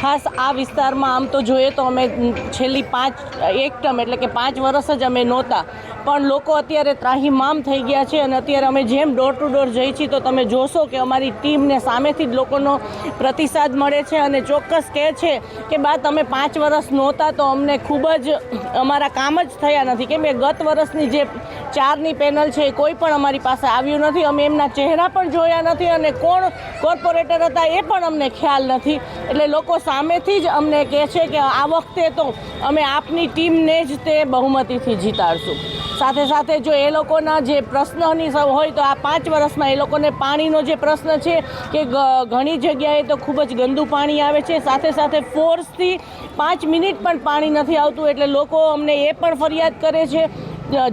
ખાસ આ વિસ્તારમાં આમ તો જોઈએ તો અમે છેલ્લી એક ટર્મ એટલે કે 5 વર્ષ જ અમે નહોતા, પણ લોકો અત્યારે ત્રાહિમામ થઈ ગયા છે અને અત્યારે અમે જેમ ડોર ટુ ડોર જઈ છીએ તો તમે જોશો કે અમારી ટીમને સામેથી જ લોકોનો પ્રતિસાદ મળે છે અને ચોક્કસ કહે છે કે બા તમે 5 વર્ષ નહોતા તો અમને ખૂબ જ અમારા કામ જ થયા નથી, કેમ કે ગત વર્ષની જે 4ની પેનલ છે એ કોઈ પણ અમારી પાસે આવ્યું નથી, અમે એમના ચહેરા પણ જોયા નથી અને કોણ કોર્પોરેટર હતા એ પણ અમને ખ્યાલ નથી. એટલે લોકો સામેથી જ અમને કહે છે કે આ વખતે તો અમે આપની ટીમને જ તે બહુમતીથી જીતાડશું. સાથે સાથે જો એ લોકોના જે પ્રશ્નની હોય તો આ 5 વર્ષમાં એ લોકોને પાણીનો જે પ્રશ્ન છે કે ઘણી જગ્યાએ તો ખૂબ જ ગંદુ પાણી આવે છે, સાથે સાથે ફોર્સથી 5 મિનિટ પણ પાણી નથી આવતું. એટલે લોકો અમને એ પણ ફરિયાદ કરે છે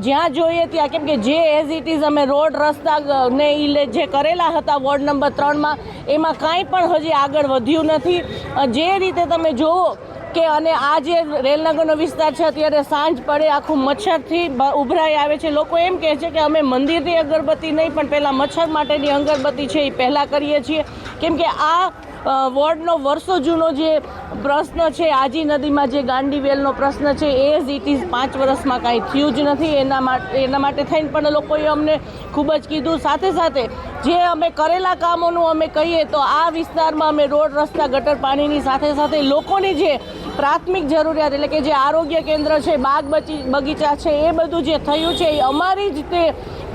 જ્યાં જોઈએ ત્યાં, કેમ કે જે એઝ ઇટ ઇઝ અમે રોડ રસ્તા ને જે કરેલા હતા વોર્ડ નંબર 3માં એમાં કાંઈ પણ હજી આગળ વધ્યું નથી. જે રીતે તમે જુઓ કે અને આ જે રેલનગરનો વિસ્તાર છે અત્યારે સાંજ પડે આખું મચ્છરથી ઉભરાઈ આવે છે. લોકો એમ કહે છે કે અમે મંદિરની અગરબત્તી નહીં પણ પહેલાં મચ્છર માટેની અગરબત્તી છે એ પહેલાં કરીએ છીએ, કેમ કે આ વોર્ડનો વર્ષો જૂનો જે પ્રશ્ન છે, આજી નદીમાં જે ગાંડીવેલનો પ્રશ્ન છે એ જ ઇટ ઇઝ 5 વર્ષમાં કાંઈ થયું જ નથી. એના માટે થઈને પણ લોકોએ અમને ખૂબ જ કીધું. સાથે સાથે જે અમે કરેલા કામોનું અમે કહીએ તો આ વિસ્તારમાં અમે રોડ રસ્તા ગટર પાણીની સાથે સાથે લોકોની જે પ્રાથમિક જરૂરિયાત એટલે કે જે આરોગ્ય કેન્દ્ર છે, બાગ બગીચા છે, એ બધું જે થયું છે એ અમારી જ તે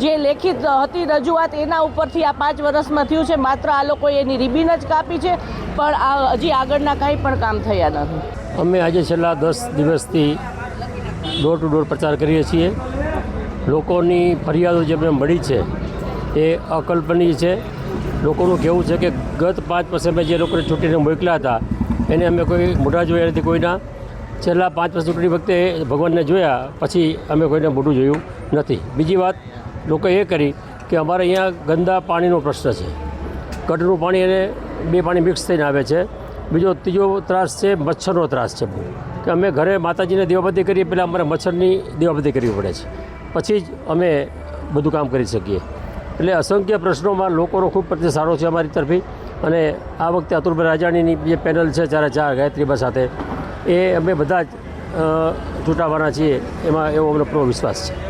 જે લેખિત હતી રજૂઆત એના ઉપરથી આ 5 વર્ષમાં થયું છે. માત્ર આ લોકોએ એની રિબીન જ કાપી છે, પણ આ હજી આગળના કાંઈ પણ કામ થયા નથી. અમે આજે છેલ્લા 10 દિવસથી ડોર ટુ ડોર પ્રચાર કરીએ છીએ. લોકોની ફરિયાદો જે અમને મળી છે એ અકલ્પનીય છે. લોકોનું કહેવું છે કે ગત 5 વર્ષે અમે જે લોકોને ચૂંટીને મોકલ્યા હતા એને અમે કોઈ મોઢા જોયા નથી કોઈના. છેલ્લા 5 વર્ષ ચૂંટણી વખતે ભગવાનને જોયા પછી અમે કોઈને મોઢું જોયું નથી. બીજી વાત લોકોએ એ કરી કે અમારે અહીંયા ગંદા પાણીનો પ્રશ્ન છે, ગટરનું પાણી અને 2 પાણી મિક્સ થઈને આવે છે. ત્રીજો ત્રાસ છે મચ્છરનો ત્રાસ છે બહુ, કે અમે ઘરે માતાજીને દીવાબત્તી કરીએ પહેલાં અમારે મચ્છરની દીવાબત્તી કરવી પડે છે, પછી જ અમે બધું કામ કરી શકીએ. એટલે અસંખ્ય પ્રશ્નોમાં લોકોનો ખૂબ પ્રત્યે સારો છે અમારી તરફી. અને આ વખતે અતુલભાઈ રાજાણીની જે પેનલ છે 4 ગાયત્રીબા સાથે એ અમે બધા જ ચૂંટાવાના છીએ, એમાં એવો અમને પૂરો વિશ્વાસ છે.